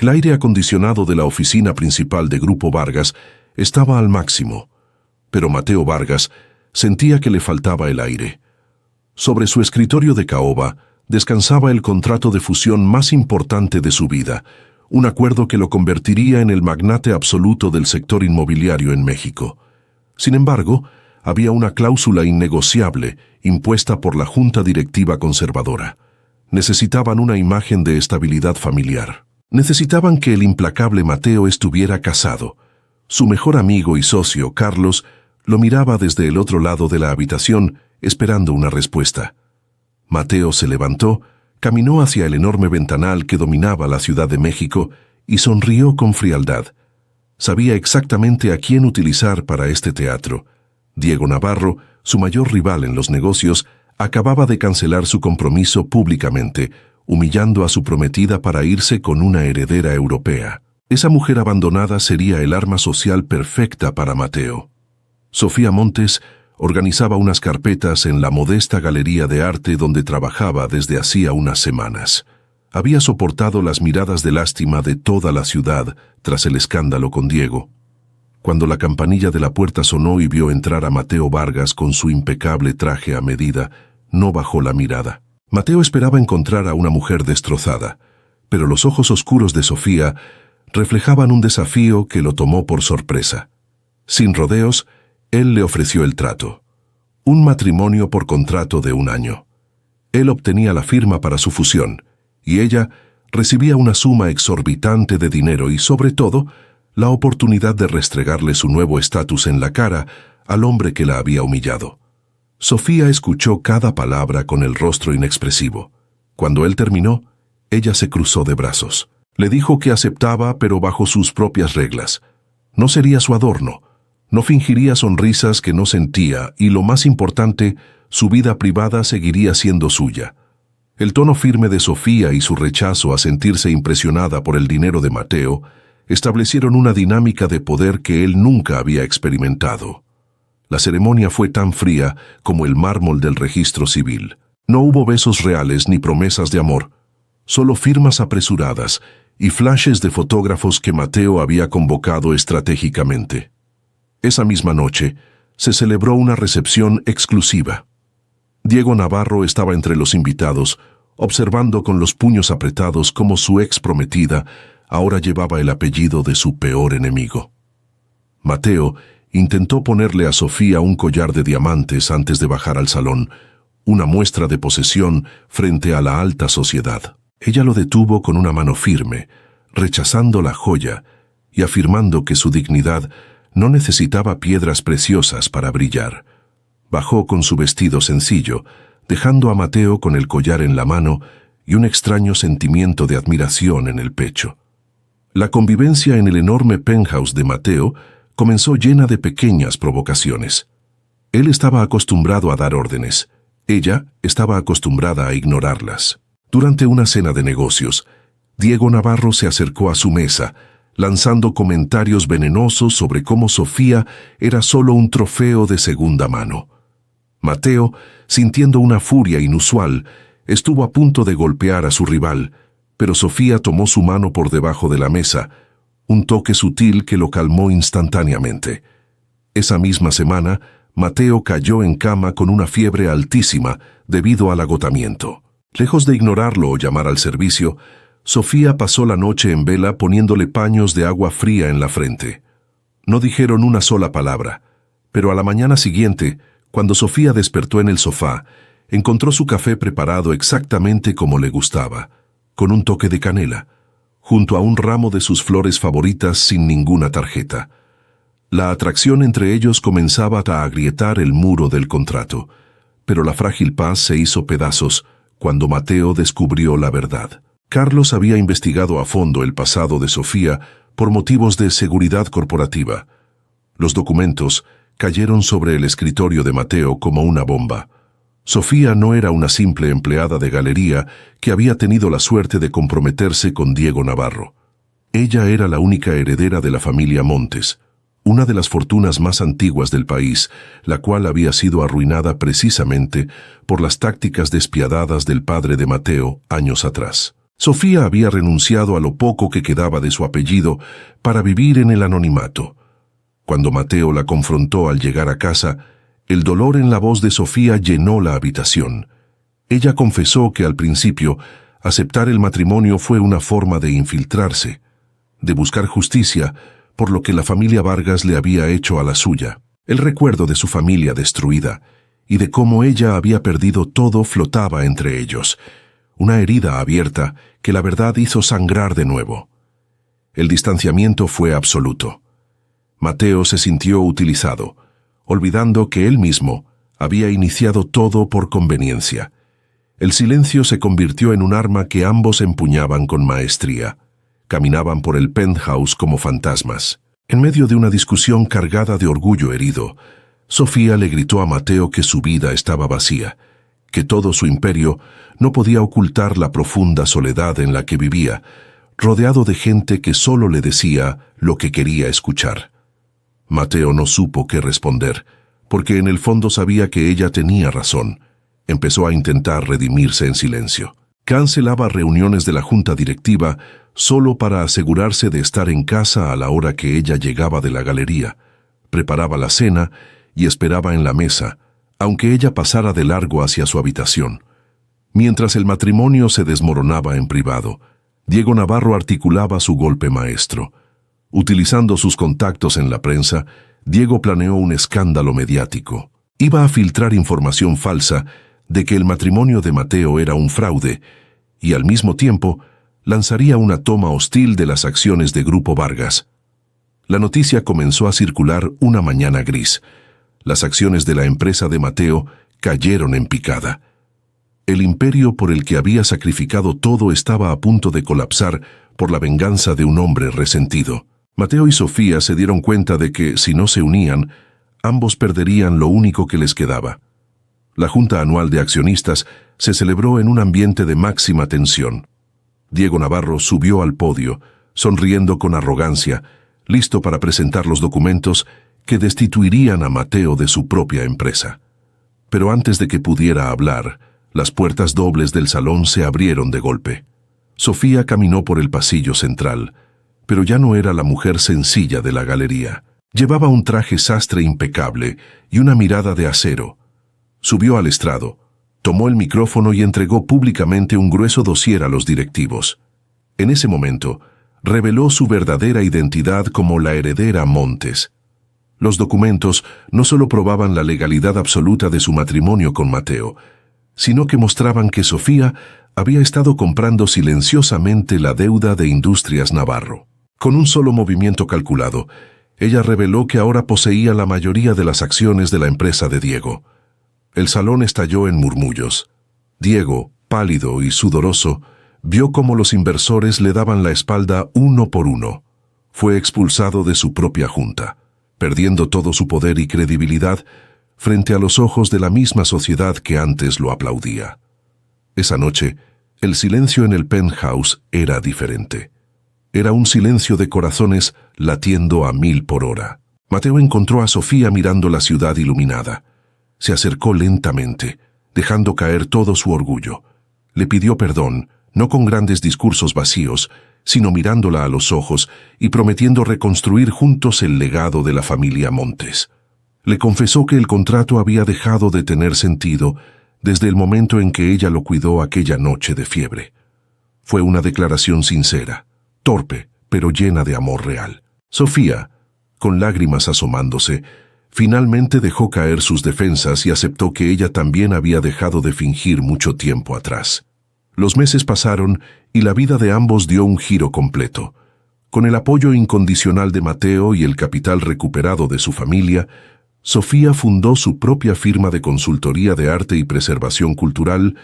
El aire acondicionado de la oficina principal de Grupo Vargas estaba al máximo, pero Mateo Vargas sentía que le faltaba el aire. Sobre su escritorio de caoba descansaba el contrato de fusión más importante de su vida, un acuerdo que lo convertiría en el magnate absoluto del sector inmobiliario en México. Sin embargo, había una cláusula innegociable impuesta por la junta directiva conservadora. Necesitaban una imagen de estabilidad familiar. Necesitaban que el implacable Mateo estuviera casado. Su mejor amigo y socio, Carlos, lo miraba desde el otro lado de la habitación, esperando una respuesta. Mateo se levantó, caminó hacia el enorme ventanal que dominaba la Ciudad de México y sonrió con frialdad. Sabía exactamente a quién utilizar para este teatro. Diego Navarro, su mayor rival en los negocios, acababa de cancelar su compromiso públicamente, humillando a su prometida para irse con una heredera europea. Esa mujer abandonada sería el arma social perfecta para Mateo. Sofía Montes organizaba unas carpetas en la modesta galería de arte donde trabajaba desde hacía unas semanas. Había soportado las miradas de lástima de toda la ciudad tras el escándalo con Diego. Cuando la campanilla de la puerta sonó y vio entrar a Mateo Vargas con su impecable traje a medida, no bajó la mirada. Mateo esperaba encontrar a una mujer destrozada, pero los ojos oscuros de Sofía reflejaban un desafío que lo tomó por sorpresa. Sin rodeos, él le ofreció el trato. Un matrimonio por contrato de 1 año. Él obtenía la firma para su fusión, y ella recibía una suma exorbitante de dinero y, sobre todo, la oportunidad de restregarle su nuevo estatus en la cara al hombre que la había humillado. Sofía escuchó cada palabra con el rostro inexpresivo. Cuando él terminó, ella se cruzó de brazos. Le dijo que aceptaba, pero bajo sus propias reglas. No sería su adorno. No fingiría sonrisas que no sentía y, lo más importante, su vida privada seguiría siendo suya. El tono firme de Sofía y su rechazo a sentirse impresionada por el dinero de Mateo establecieron una dinámica de poder que él nunca había experimentado. La ceremonia fue tan fría como el mármol del registro civil. No hubo besos reales ni promesas de amor, solo firmas apresuradas y flashes de fotógrafos que Mateo había convocado estratégicamente. Esa misma noche, se celebró una recepción exclusiva. Diego Navarro estaba entre los invitados, observando con los puños apretados cómo su ex prometida ahora llevaba el apellido de su peor enemigo. Mateo intentó ponerle a Sofía un collar de diamantes antes de bajar al salón, una muestra de posesión frente a la alta sociedad. Ella lo detuvo con una mano firme, rechazando la joya y afirmando que su dignidad no necesitaba piedras preciosas para brillar. Bajó con su vestido sencillo, dejando a Mateo con el collar en la mano y un extraño sentimiento de admiración en el pecho. La convivencia en el enorme penthouse de Mateo comenzó llena de pequeñas provocaciones. Él estaba acostumbrado a dar órdenes. Ella estaba acostumbrada a ignorarlas. Durante una cena de negocios, Diego Navarro se acercó a su mesa, lanzando comentarios venenosos sobre cómo Sofía era solo un trofeo de segunda mano. Mateo, sintiendo una furia inusual, estuvo a punto de golpear a su rival, pero Sofía tomó su mano por debajo de la mesa, un toque sutil que lo calmó instantáneamente. Esa misma semana, Mateo cayó en cama con una fiebre altísima debido al agotamiento. Lejos de ignorarlo o llamar al servicio, Sofía pasó la noche en vela poniéndole paños de agua fría en la frente. No dijeron una sola palabra, pero a la mañana siguiente, cuando Sofía despertó en el sofá, encontró su café preparado exactamente como le gustaba, con un toque de canela, junto a un ramo de sus flores favoritas sin ninguna tarjeta. La atracción entre ellos comenzaba a agrietar el muro del contrato, pero la frágil paz se hizo pedazos cuando Mateo descubrió la verdad. Carlos había investigado a fondo el pasado de Sofía por motivos de seguridad corporativa. Los documentos cayeron sobre el escritorio de Mateo como una bomba. Sofía no era una simple empleada de galería que había tenido la suerte de comprometerse con Diego Navarro. Ella era la única heredera de la familia Montes, una de las fortunas más antiguas del país, la cual había sido arruinada precisamente por las tácticas despiadadas del padre de Mateo años atrás. Sofía había renunciado a lo poco que quedaba de su apellido para vivir en el anonimato. Cuando Mateo la confrontó al llegar a casa, el dolor en la voz de Sofía llenó la habitación. Ella confesó que al principio aceptar el matrimonio fue una forma de infiltrarse, de buscar justicia por lo que la familia Vargas le había hecho a la suya. El recuerdo de su familia destruida y de cómo ella había perdido todo flotaba entre ellos, una herida abierta que la verdad hizo sangrar de nuevo. El distanciamiento fue absoluto. Mateo se sintió utilizado, olvidando que él mismo había iniciado todo por conveniencia. El silencio se convirtió en un arma que ambos empuñaban con maestría. Caminaban por el penthouse como fantasmas. En medio de una discusión cargada de orgullo herido, Sofía le gritó a Mateo que su vida estaba vacía, que todo su imperio no podía ocultar la profunda soledad en la que vivía, rodeado de gente que solo le decía lo que quería escuchar. Mateo no supo qué responder, porque en el fondo sabía que ella tenía razón. Empezó a intentar redimirse en silencio. Cancelaba reuniones de la junta directiva solo para asegurarse de estar en casa a la hora que ella llegaba de la galería. Preparaba la cena y esperaba en la mesa, aunque ella pasara de largo hacia su habitación. Mientras el matrimonio se desmoronaba en privado, Diego Navarro articulaba su golpe maestro. Utilizando sus contactos en la prensa, Diego planeó un escándalo mediático. Iba a filtrar información falsa de que el matrimonio de Mateo era un fraude y, al mismo tiempo, lanzaría una toma hostil de las acciones de Grupo Vargas. La noticia comenzó a circular una mañana gris. Las acciones de la empresa de Mateo cayeron en picada. El imperio por el que había sacrificado todo estaba a punto de colapsar por la venganza de un hombre resentido. Mateo y Sofía se dieron cuenta de que, si no se unían, ambos perderían lo único que les quedaba. La Junta Anual de Accionistas se celebró en un ambiente de máxima tensión. Diego Navarro subió al podio, sonriendo con arrogancia, listo para presentar los documentos que destituirían a Mateo de su propia empresa. Pero antes de que pudiera hablar, las puertas dobles del salón se abrieron de golpe. Sofía caminó por el pasillo central, pero ya no era la mujer sencilla de la galería. Llevaba un traje sastre impecable y una mirada de acero. Subió al estrado, tomó el micrófono y entregó públicamente un grueso dossier a los directivos. En ese momento, reveló su verdadera identidad como la heredera Montes. Los documentos no solo probaban la legalidad absoluta de su matrimonio con Mateo, sino que mostraban que Sofía había estado comprando silenciosamente la deuda de Industrias Navarro. Con un solo movimiento calculado, ella reveló que ahora poseía la mayoría de las acciones de la empresa de Diego. El salón estalló en murmullos. Diego, pálido y sudoroso, vio cómo los inversores le daban la espalda uno por uno. Fue expulsado de su propia junta, perdiendo todo su poder y credibilidad frente a los ojos de la misma sociedad que antes lo aplaudía. Esa noche, el silencio en el penthouse era diferente. Era un silencio de corazones latiendo a 1000 por hora. Mateo encontró a Sofía mirando la ciudad iluminada. Se acercó lentamente, dejando caer todo su orgullo. Le pidió perdón, no con grandes discursos vacíos, sino mirándola a los ojos y prometiendo reconstruir juntos el legado de la familia Montes. Le confesó que el contrato había dejado de tener sentido desde el momento en que ella lo cuidó aquella noche de fiebre. Fue una declaración sincera, torpe, pero llena de amor real. Sofía, con lágrimas asomándose, finalmente dejó caer sus defensas y aceptó que ella también había dejado de fingir mucho tiempo atrás. Los meses pasaron y la vida de ambos dio un giro completo. Con el apoyo incondicional de Mateo y el capital recuperado de su familia, Sofía fundó su propia firma de consultoría de arte y preservación cultural,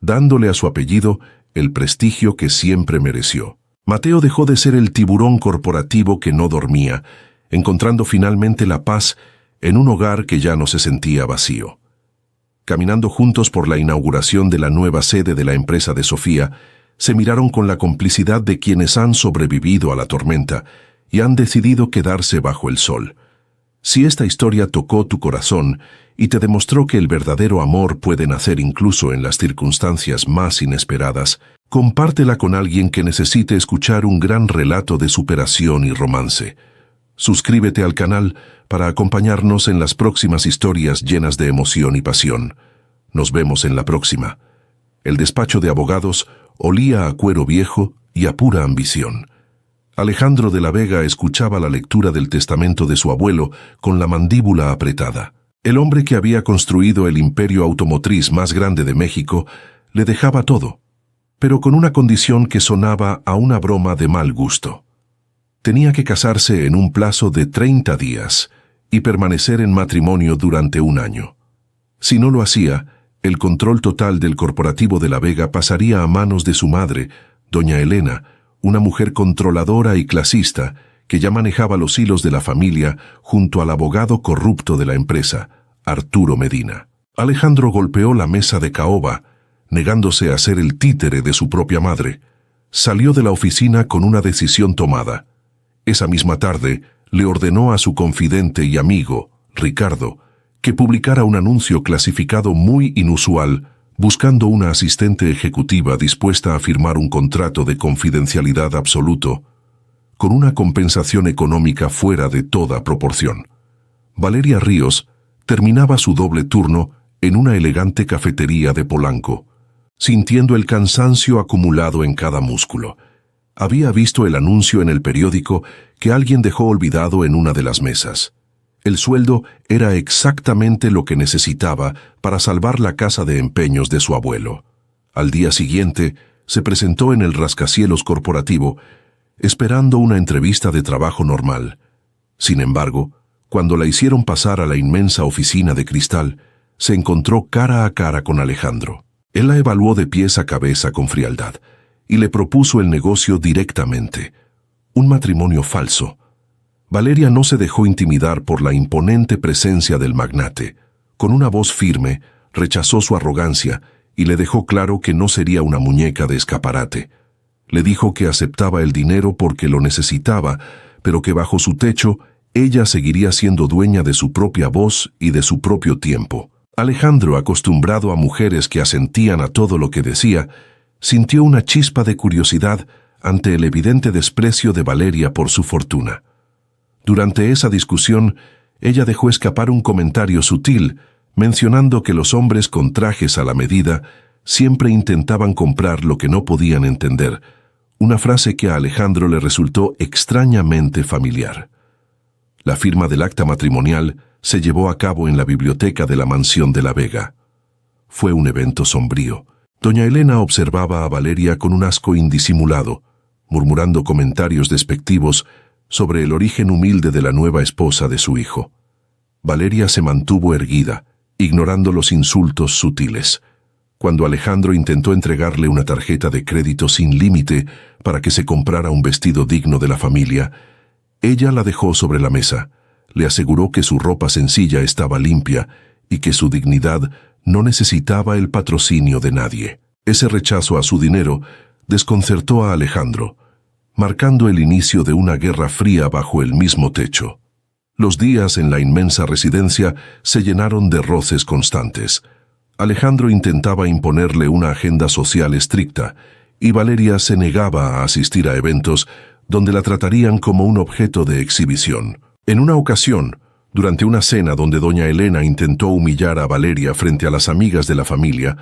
dándole a su apellido el prestigio que siempre mereció. Mateo dejó de ser el tiburón corporativo que no dormía, encontrando finalmente la paz en un hogar que ya no se sentía vacío. Caminando juntos por la inauguración de la nueva sede de la empresa de Sofía, se miraron con la complicidad de quienes han sobrevivido a la tormenta y han decidido quedarse bajo el sol. Si esta historia tocó tu corazón y te demostró que el verdadero amor puede nacer incluso en las circunstancias más inesperadas, Compártela con alguien que necesite escuchar un gran relato de superación y romance. Suscríbete al canal para acompañarnos en las próximas historias llenas de emoción y pasión. Nos vemos en la próxima. El despacho de abogados olía a cuero viejo y a pura ambición. Alejandro de la Vega escuchaba la lectura del testamento de su abuelo con la mandíbula apretada. El hombre que había construido el imperio automotriz más grande de México le dejaba todo, pero con una condición que sonaba a una broma de mal gusto. Tenía que casarse en un plazo de 30 días y permanecer en matrimonio durante un año. Si no lo hacía, el control total del corporativo de la Vega pasaría a manos de su madre, doña Elena, una mujer controladora y clasista que ya manejaba los hilos de la familia junto al abogado corrupto de la empresa, Arturo Medina. Alejandro golpeó la mesa de caoba, negándose a ser el títere de su propia madre. Salió de la oficina con una decisión tomada. Esa misma tarde, le ordenó a su confidente y amigo, Ricardo, que publicara un anuncio clasificado muy inusual, buscando una asistente ejecutiva dispuesta a firmar un contrato de confidencialidad absoluto, con una compensación económica fuera de toda proporción. Valeria Ríos terminaba su doble turno en una elegante cafetería de Polanco, sintiendo el cansancio acumulado en cada músculo. Había visto el anuncio en el periódico que alguien dejó olvidado en una de las mesas. El sueldo era exactamente lo que necesitaba para salvar la casa de empeños de su abuelo. Al día siguiente, se presentó en el rascacielos corporativo, esperando una entrevista de trabajo normal. Sin embargo, cuando la hicieron pasar a la inmensa oficina de cristal, se encontró cara a cara con Alejandro. Él la evaluó de pies a cabeza con frialdad y le propuso el negocio directamente. Un matrimonio falso. Valeria no se dejó intimidar por la imponente presencia del magnate. Con una voz firme, rechazó su arrogancia y le dejó claro que no sería una muñeca de escaparate. Le dijo que aceptaba el dinero porque lo necesitaba, pero que bajo su techo ella seguiría siendo dueña de su propia voz y de su propio tiempo. Alejandro, acostumbrado a mujeres que asentían a todo lo que decía, sintió una chispa de curiosidad ante el evidente desprecio de Valeria por su fortuna. Durante esa discusión, ella dejó escapar un comentario sutil, mencionando que los hombres con trajes a la medida siempre intentaban comprar lo que no podían entender, una frase que a Alejandro le resultó extrañamente familiar. La firma del acta matrimonial se llevó a cabo en la biblioteca de la mansión de la Vega. Fue un evento sombrío. Doña Elena observaba a Valeria con un asco indisimulado, murmurando comentarios despectivos sobre el origen humilde de la nueva esposa de su hijo. Valeria se mantuvo erguida, ignorando los insultos sutiles. Cuando Alejandro intentó entregarle una tarjeta de crédito sin límite para que se comprara un vestido digno de la familia, ella la dejó sobre la mesa, le aseguró que su ropa sencilla estaba limpia y que su dignidad no necesitaba el patrocinio de nadie. Ese rechazo a su dinero desconcertó a Alejandro, marcando el inicio de una guerra fría bajo el mismo techo. Los días en la inmensa residencia se llenaron de roces constantes. Alejandro intentaba imponerle una agenda social estricta, y Valeria se negaba a asistir a eventos donde la tratarían como un objeto de exhibición. En una ocasión, durante una cena donde doña Elena intentó humillar a Valeria frente a las amigas de la familia,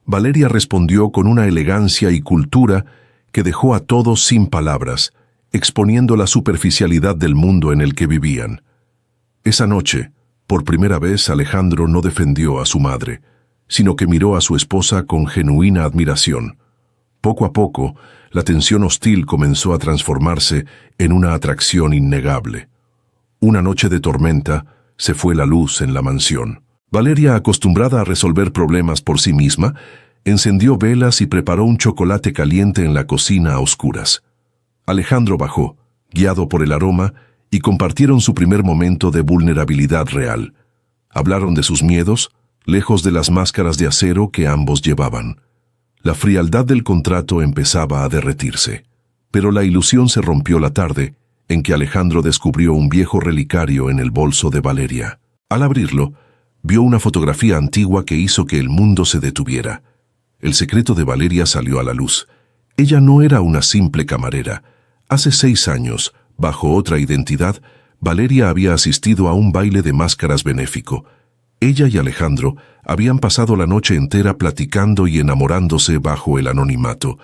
Valeria respondió con una elegancia y cultura que dejó a todos sin palabras, exponiendo la superficialidad del mundo en el que vivían. Esa noche, por primera vez, Alejandro no defendió a su madre, sino que miró a su esposa con genuina admiración. Poco a poco, la tensión hostil comenzó a transformarse en una atracción innegable. Una noche de tormenta, se fue la luz en la mansión. Valeria, acostumbrada a resolver problemas por sí misma, encendió velas y preparó un chocolate caliente en la cocina a oscuras. Alejandro bajó, guiado por el aroma, y compartieron su primer momento de vulnerabilidad real. Hablaron de sus miedos, lejos de las máscaras de acero que ambos llevaban. La frialdad del contrato empezaba a derretirse, pero la ilusión se rompió la tarde en que Alejandro descubrió un viejo relicario en el bolso de Valeria. Al abrirlo, vio una fotografía antigua que hizo que el mundo se detuviera. El secreto de Valeria salió a la luz. Ella no era una simple camarera. Hace 6 años, bajo otra identidad, Valeria había asistido a un baile de máscaras benéfico. Ella y Alejandro habían pasado la noche entera platicando y enamorándose bajo el anonimato.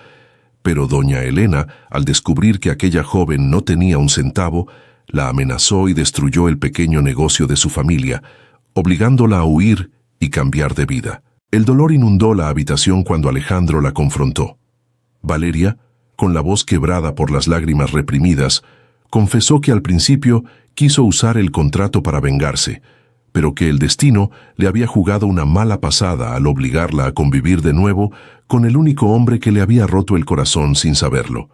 Pero doña Elena, al descubrir que aquella joven no tenía un centavo, la amenazó y destruyó el pequeño negocio de su familia, obligándola a huir y cambiar de vida. El dolor inundó la habitación cuando Alejandro la confrontó. Valeria, con la voz quebrada por las lágrimas reprimidas, confesó que al principio quiso usar el contrato para vengarse, pero que el destino le había jugado una mala pasada al obligarla a convivir de nuevo con el único hombre que le había roto el corazón sin saberlo.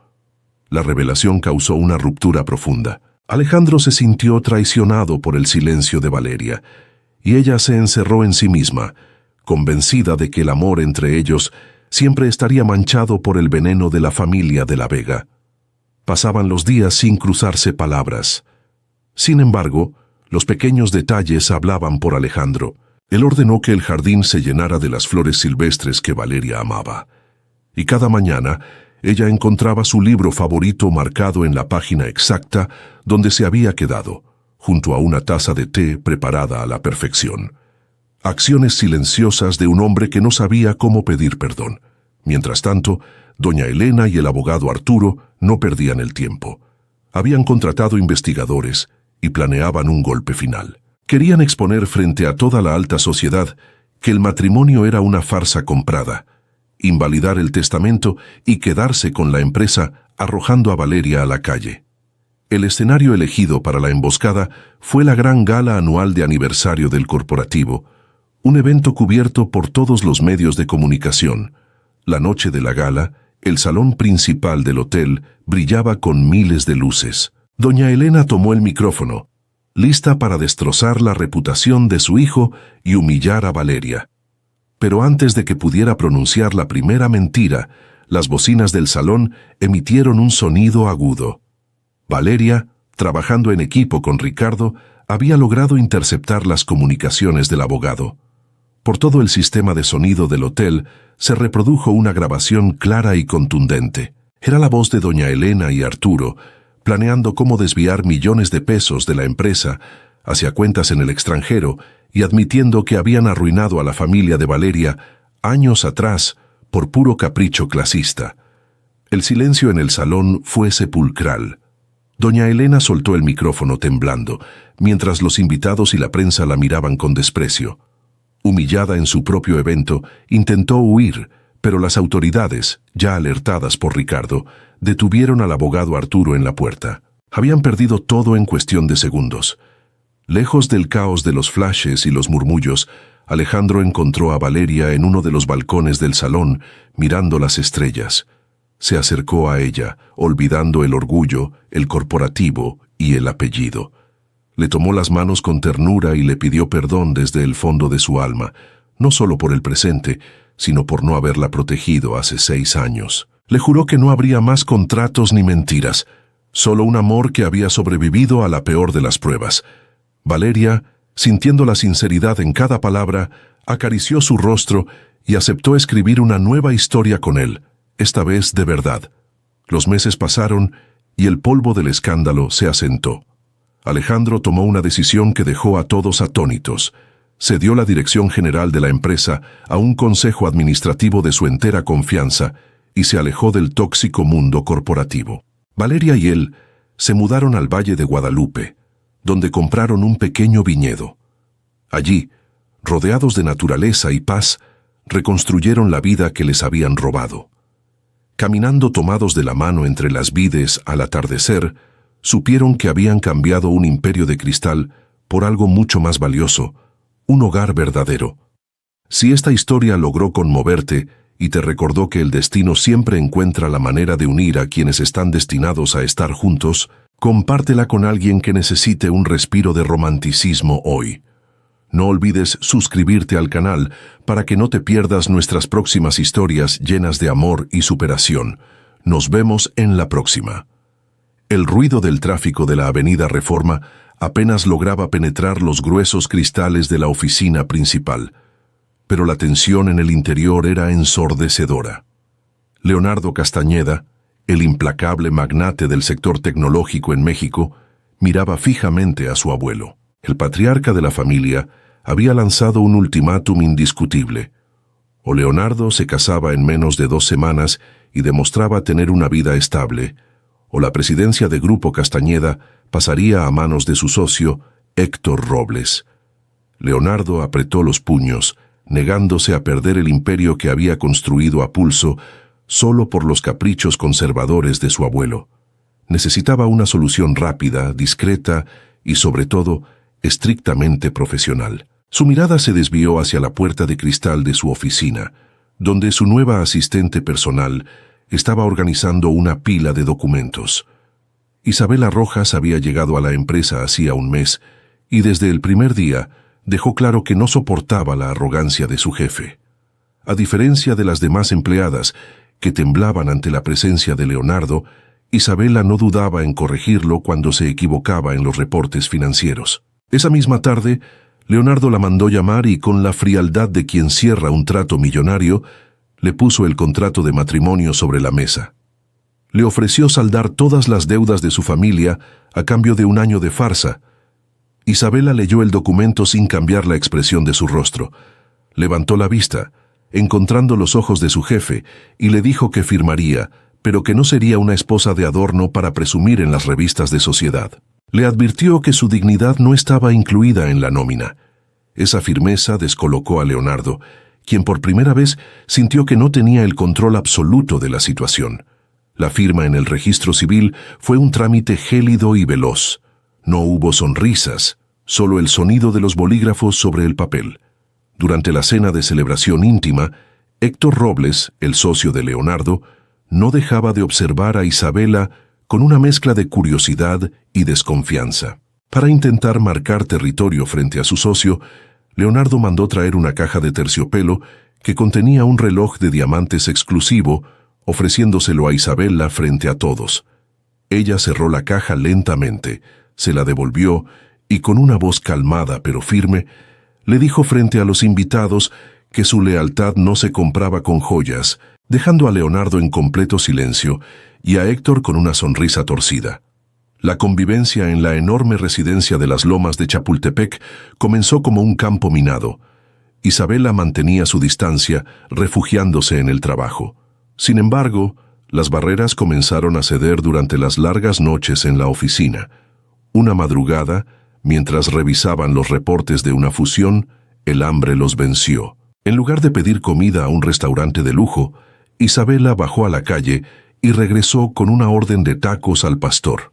La revelación causó una ruptura profunda. Alejandro se sintió traicionado por el silencio de Valeria, y ella se encerró en sí misma, convencida de que el amor entre ellos siempre estaría manchado por el veneno de la familia de la Vega. Pasaban los días sin cruzarse palabras. Sin embargo, los pequeños detalles hablaban por Alejandro. Él ordenó que el jardín se llenara de las flores silvestres que Valeria amaba. Y cada mañana, ella encontraba su libro favorito marcado en la página exacta donde se había quedado, junto a una taza de té preparada a la perfección. Acciones silenciosas de un hombre que no sabía cómo pedir perdón. Mientras tanto, doña Elena y el abogado Arturo no perdían el tiempo. Habían contratado investigadores y planeaban un golpe final. Querían exponer frente a toda la alta sociedad que el matrimonio era una farsa comprada, invalidar el testamento y quedarse con la empresa arrojando a Valeria a la calle. El escenario elegido para la emboscada fue la gran gala anual de aniversario del corporativo, un evento cubierto por todos los medios de comunicación. La noche de la gala, el salón principal del hotel brillaba con miles de luces. Doña Elena tomó el micrófono, lista para destrozar la reputación de su hijo y humillar a Valeria. Pero antes de que pudiera pronunciar la primera mentira, las bocinas del salón emitieron un sonido agudo. Valeria, trabajando en equipo con Ricardo, había logrado interceptar las comunicaciones del abogado. Por todo el sistema de sonido del hotel se reprodujo una grabación clara y contundente. Era la voz de doña Elena y Arturo, planeando cómo desviar millones de pesos de la empresa hacia cuentas en el extranjero y admitiendo que habían arruinado a la familia de Valeria años atrás por puro capricho clasista. El silencio en el salón fue sepulcral. Doña Elena soltó el micrófono temblando, mientras los invitados y la prensa la miraban con desprecio. Humillada en su propio evento, intentó huir, pero las autoridades, ya alertadas por Ricardo, detuvieron al abogado Arturo en la puerta. Habían perdido todo en cuestión de segundos. Lejos del caos de los flashes y los murmullos, Alejandro encontró a Valeria en uno de los balcones del salón, mirando las estrellas. Se acercó a ella, olvidando el orgullo, el corporativo y el apellido. Le tomó las manos con ternura y le pidió perdón desde el fondo de su alma, no solo por el presente, sino por no haberla protegido hace 6 años. Le juró que no habría más contratos ni mentiras, solo un amor que había sobrevivido a la peor de las pruebas. Valeria, sintiendo la sinceridad en cada palabra, acarició su rostro y aceptó escribir una nueva historia con él, esta vez de verdad. Los meses pasaron y el polvo del escándalo se asentó. Alejandro tomó una decisión que dejó a todos atónitos. Cedió la dirección general de la empresa a un consejo administrativo de su entera confianza y se alejó del tóxico mundo corporativo. Valeria y él se mudaron al Valle de Guadalupe, donde compraron un pequeño viñedo. Allí, rodeados de naturaleza y paz, reconstruyeron la vida que les habían robado. Caminando tomados de la mano entre las vides al atardecer, supieron que habían cambiado un imperio de cristal por algo mucho más valioso, un hogar verdadero. Si esta historia logró conmoverte y te recordó que el destino siempre encuentra la manera de unir a quienes están destinados a estar juntos, compártela con alguien que necesite un respiro de romanticismo hoy. No olvides suscribirte al canal para que no te pierdas nuestras próximas historias llenas de amor y superación. Nos vemos en la próxima. El ruido del tráfico de la avenida Reforma apenas lograba penetrar los gruesos cristales de la oficina principal, pero la tensión en el interior era ensordecedora. Leonardo Castañeda, el implacable magnate del sector tecnológico en México, miraba fijamente a su abuelo. El patriarca de la familia había lanzado un ultimátum indiscutible. O Leonardo se casaba en menos de 2 semanas y demostraba tener una vida estable, o la presidencia de Grupo Castañeda pasaría a manos de su socio, Héctor Robles. Leonardo apretó los puños, negándose a perder el imperio que había construido a pulso solo por los caprichos conservadores de su abuelo. Necesitaba una solución rápida, discreta y, sobre todo, estrictamente profesional. Su mirada se desvió hacia la puerta de cristal de su oficina, donde su nueva asistente personal estaba organizando una pila de documentos. Isabela Rojas había llegado a la empresa hacía un mes y desde el primer día dejó claro que no soportaba la arrogancia de su jefe. A diferencia de las demás empleadas, que temblaban ante la presencia de Leonardo, Isabela no dudaba en corregirlo cuando se equivocaba en los reportes financieros. Esa misma tarde, Leonardo la mandó llamar y, con la frialdad de quien cierra un trato millonario, le puso el contrato de matrimonio sobre la mesa. Le ofreció saldar todas las deudas de su familia a cambio de 1 año de farsa. Isabela leyó el documento sin cambiar la expresión de su rostro. Levantó la vista, encontrando los ojos de su jefe, y le dijo que firmaría, pero que no sería una esposa de adorno para presumir en las revistas de sociedad. Le advirtió que su dignidad no estaba incluida en la nómina. Esa firmeza descolocó a Leonardo, quien por primera vez sintió que no tenía el control absoluto de la situación. La firma en el registro civil fue un trámite gélido y veloz. No hubo sonrisas, solo el sonido de los bolígrafos sobre el papel. Durante la cena de celebración íntima, Héctor Robles, el socio de Leonardo, no dejaba de observar a Isabela con una mezcla de curiosidad y desconfianza. Para intentar marcar territorio frente a su socio, Leonardo mandó traer una caja de terciopelo que contenía un reloj de diamantes exclusivo, ofreciéndoselo a Isabela frente a todos. Ella cerró la caja lentamente, se la devolvió y, con una voz calmada pero firme, le dijo frente a los invitados que su lealtad no se compraba con joyas, dejando a Leonardo en completo silencio y a Héctor con una sonrisa torcida. La convivencia en la enorme residencia de las Lomas de Chapultepec comenzó como un campo minado. Isabela mantenía su distancia, refugiándose en el trabajo. Sin embargo, las barreras comenzaron a ceder durante las largas noches en la oficina. Una madrugada, mientras revisaban los reportes de una fusión, el hambre los venció. En lugar de pedir comida a un restaurante de lujo, Isabela bajó a la calle y regresó con una orden de tacos al pastor.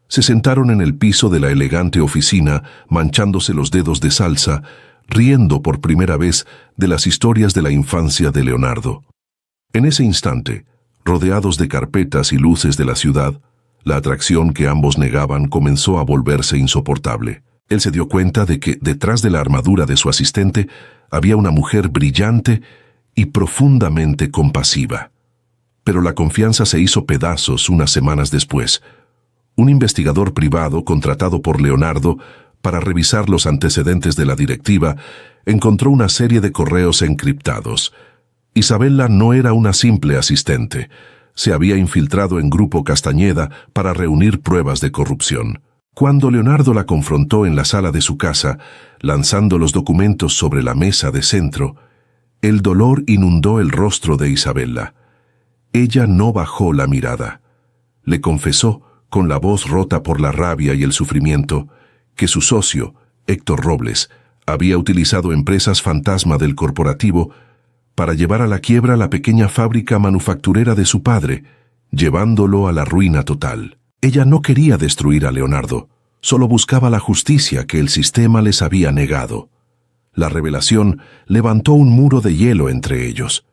Se sentaron en el piso de la elegante oficina, manchándose los dedos de salsa, riendo por primera vez de las historias de la infancia de Leonardo. En ese instante, rodeados de carpetas y luces de la ciudad, la atracción que ambos negaban comenzó a volverse insoportable. Él se dio cuenta de que detrás de la armadura de su asistente había una mujer brillante y profundamente compasiva. Pero la confianza se hizo pedazos unas semanas después. Un investigador privado contratado por Leonardo para revisar los antecedentes de la directiva encontró una serie de correos encriptados. Isabela no era una simple asistente. Se había infiltrado en Grupo Castañeda para reunir pruebas de corrupción. Cuando Leonardo la confrontó en la sala de su casa, lanzando los documentos sobre la mesa de centro, el dolor inundó el rostro de Isabela. Ella no bajó la mirada. Le confesó, con la voz rota por la rabia y el sufrimiento, que su socio, Héctor Robles, había utilizado empresas fantasma del corporativo para llevar a la quiebra la pequeña fábrica manufacturera de su padre, llevándolo a la ruina total. Ella no quería destruir a Leonardo, solo buscaba la justicia que el sistema les había negado. La revelación levantó un muro de hielo entre ellos.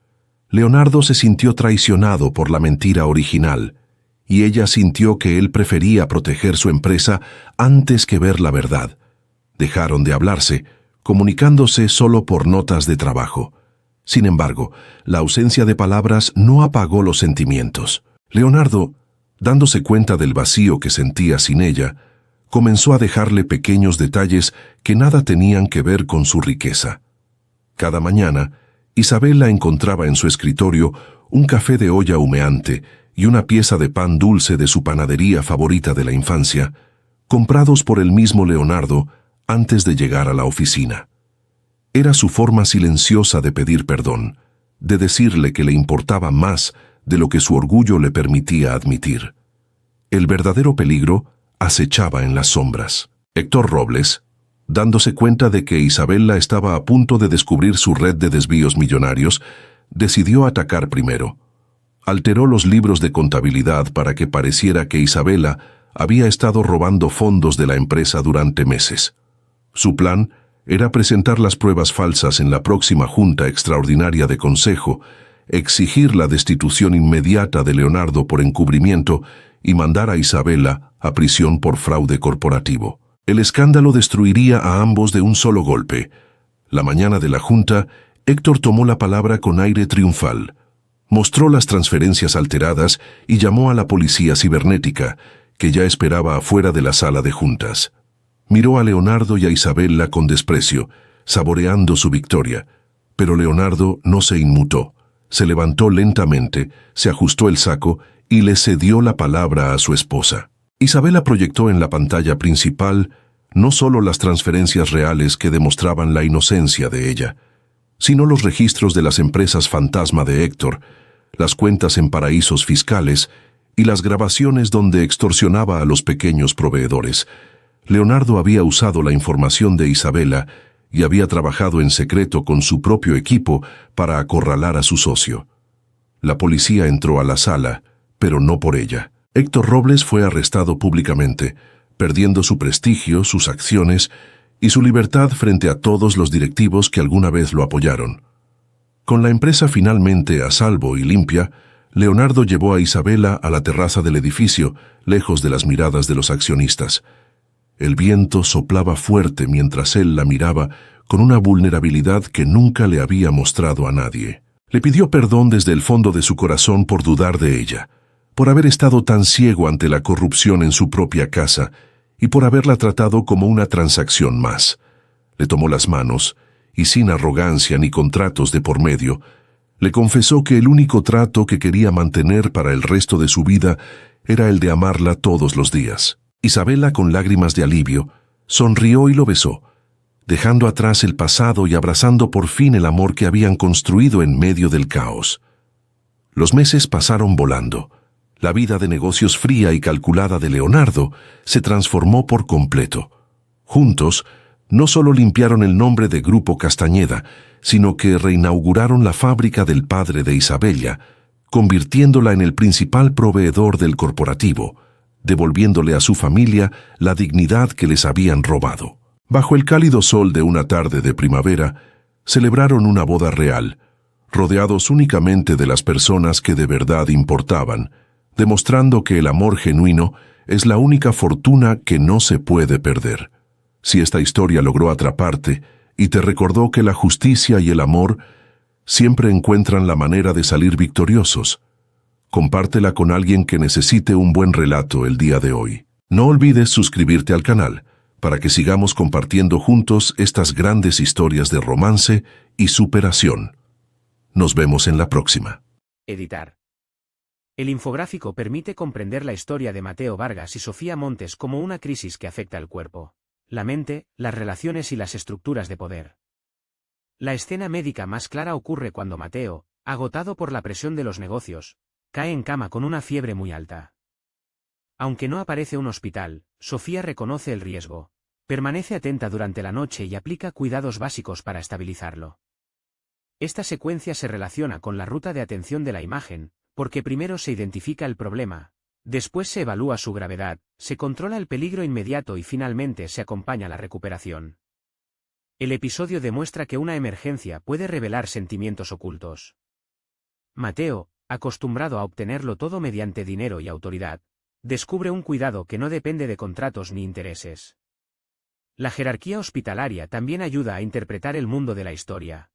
Leonardo se sintió traicionado por la mentira original, y ella sintió que él prefería proteger su empresa antes que ver la verdad. Dejaron de hablarse, comunicándose solo por notas de trabajo. Sin embargo, la ausencia de palabras no apagó los sentimientos. Leonardo, dándose cuenta del vacío que sentía sin ella, comenzó a dejarle pequeños detalles que nada tenían que ver con su riqueza. Cada mañana, Isabel la encontraba en su escritorio un café de olla humeante y una pieza de pan dulce de su panadería favorita de la infancia, comprados por el mismo Leonardo antes de llegar a la oficina. Era su forma silenciosa de pedir perdón, de decirle que le importaba más de lo que su orgullo le permitía admitir. El verdadero peligro acechaba en las sombras. Héctor Robles, dándose cuenta de que Isabela estaba a punto de descubrir su red de desvíos millonarios, decidió atacar primero. Alteró los libros de contabilidad para que pareciera que Isabela había estado robando fondos de la empresa durante meses. Su plan era presentar las pruebas falsas en la próxima Junta Extraordinaria de Consejo, exigir la destitución inmediata de Leonardo por encubrimiento y mandar a Isabela a prisión por fraude corporativo. El escándalo destruiría a ambos de un solo golpe. La mañana de la Junta, Héctor tomó la palabra con aire triunfal. Mostró las transferencias alteradas y llamó a la policía cibernética, que ya esperaba afuera de la sala de juntas. Miró a Leonardo y a Isabela con desprecio, saboreando su victoria, pero Leonardo no se inmutó. Se levantó lentamente, se ajustó el saco y le cedió la palabra a su esposa. Isabela proyectó en la pantalla principal no solo las transferencias reales que demostraban la inocencia de ella, sino los registros de las empresas fantasma de Héctor, las cuentas en paraísos fiscales y las grabaciones donde extorsionaba a los pequeños proveedores. Leonardo había usado la información de Isabela y había trabajado en secreto con su propio equipo para acorralar a su socio. La policía entró a la sala, pero no por ella. Héctor Robles fue arrestado públicamente, perdiendo su prestigio, sus acciones y su libertad frente a todos los directivos que alguna vez lo apoyaron. Con la empresa finalmente a salvo y limpia, Leonardo llevó a Isabela a la terraza del edificio, lejos de las miradas de los accionistas. El viento soplaba fuerte mientras él la miraba con una vulnerabilidad que nunca le había mostrado a nadie. Le pidió perdón desde el fondo de su corazón por dudar de ella, por haber estado tan ciego ante la corrupción en su propia casa y por haberla tratado como una transacción más. Le tomó las manos y, sin arrogancia ni contratos de por medio, le confesó que el único trato que quería mantener para el resto de su vida era el de amarla todos los días. Isabela, con lágrimas de alivio, sonrió y lo besó, dejando atrás el pasado y abrazando por fin el amor que habían construido en medio del caos. Los meses pasaron volando. La vida de negocios fría y calculada de Leonardo se transformó por completo. Juntos, no solo limpiaron el nombre de Grupo Castañeda, sino que reinauguraron la fábrica del padre de Isabella, convirtiéndola en el principal proveedor del corporativo, devolviéndole a su familia la dignidad que les habían robado. Bajo el cálido sol de una tarde de primavera, celebraron una boda real, rodeados únicamente de las personas que de verdad importaban, demostrando que el amor genuino es la única fortuna que no se puede perder. Si esta historia logró atraparte y te recordó que la justicia y el amor siempre encuentran la manera de salir victoriosos, compártela con alguien que necesite un buen relato el día de hoy. No olvides suscribirte al canal para que sigamos compartiendo juntos estas grandes historias de romance y superación. Nos vemos en la próxima. Editar. El infográfico permite comprender la historia de Mateo Vargas y Sofía Montes como una crisis que afecta al cuerpo, la mente, las relaciones y las estructuras de poder. La escena médica más clara ocurre cuando Mateo, agotado por la presión de los negocios, cae en cama con una fiebre muy alta. Aunque no aparece un hospital, Sofía reconoce el riesgo, permanece atenta durante la noche y aplica cuidados básicos para estabilizarlo. Esta secuencia se relaciona con la ruta de atención de la imagen, porque primero se identifica el problema, después se evalúa su gravedad, se controla el peligro inmediato y finalmente se acompaña la recuperación. El episodio demuestra que una emergencia puede revelar sentimientos ocultos. Mateo, acostumbrado a obtenerlo todo mediante dinero y autoridad, descubre un cuidado que no depende de contratos ni intereses. La jerarquía hospitalaria también ayuda a interpretar el mundo de la historia.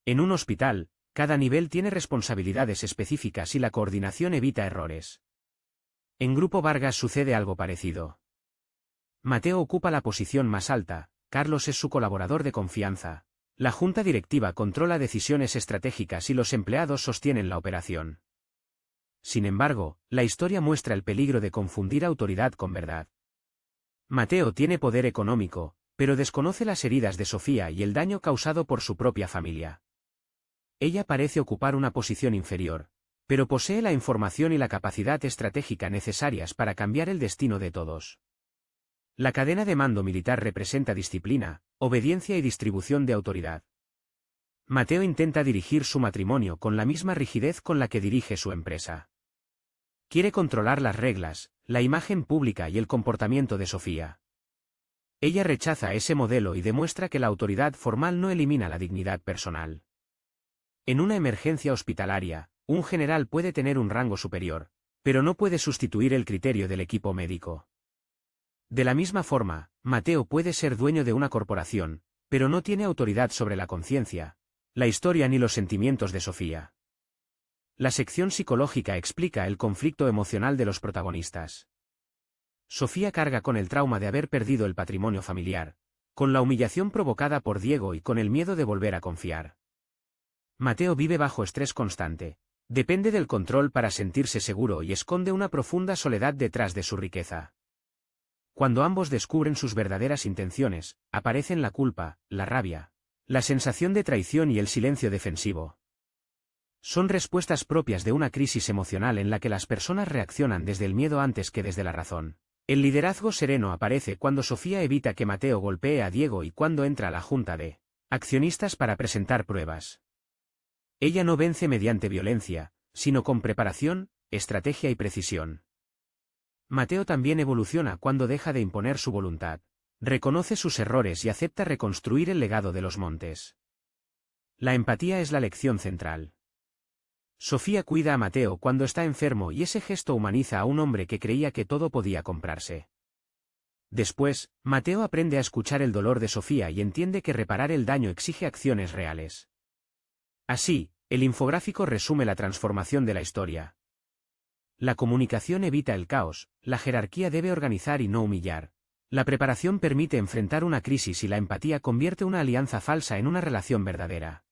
En un hospital, cada nivel tiene responsabilidades específicas y la coordinación evita errores. En Grupo Vargas sucede algo parecido. Mateo ocupa la posición más alta, Carlos es su colaborador de confianza, La junta directiva controla decisiones estratégicas y los empleados sostienen la operación. Sin embargo, la historia muestra el peligro de confundir autoridad con verdad. Mateo tiene poder económico, pero desconoce las heridas de Sofía y el daño causado por su propia familia. Ella parece ocupar una posición inferior, pero posee la información y la capacidad estratégica necesarias para cambiar el destino de todos. La cadena de mando militar representa disciplina, obediencia y distribución de autoridad. Mateo intenta dirigir su matrimonio con la misma rigidez con la que dirige su empresa. Quiere controlar las reglas, la imagen pública y el comportamiento de Sofía. Ella rechaza ese modelo y demuestra que la autoridad formal no elimina la dignidad personal. En una emergencia hospitalaria, un general puede tener un rango superior, pero no puede sustituir el criterio del equipo médico. De la misma forma, Mateo puede ser dueño de una corporación, pero no tiene autoridad sobre la conciencia, la historia ni los sentimientos de Sofía. La sección psicológica explica el conflicto emocional de los protagonistas. Sofía carga con el trauma de haber perdido el patrimonio familiar, con la humillación provocada por Diego y con el miedo de volver a confiar. Mateo vive bajo estrés constante, depende del control para sentirse seguro y esconde una profunda soledad detrás de su riqueza. Cuando ambos descubren sus verdaderas intenciones, aparecen la culpa, la rabia, la sensación de traición y el silencio defensivo. Son respuestas propias de una crisis emocional en la que las personas reaccionan desde el miedo antes que desde la razón. El liderazgo sereno aparece cuando Sofía evita que Mateo golpee a Diego y cuando entra a la junta de accionistas para presentar pruebas. Ella no vence mediante violencia, sino con preparación, estrategia y precisión. Mateo también evoluciona cuando deja de imponer su voluntad, reconoce sus errores y acepta reconstruir el legado de los Montes. La empatía es la lección central. Sofía cuida a Mateo cuando está enfermo y ese gesto humaniza a un hombre que creía que todo podía comprarse. Después, Mateo aprende a escuchar el dolor de Sofía y entiende que reparar el daño exige acciones reales. Así, el infográfico resume la transformación de la historia. La comunicación evita el caos, la jerarquía debe organizar y no humillar. La preparación permite enfrentar una crisis y la empatía convierte una alianza falsa en una relación verdadera.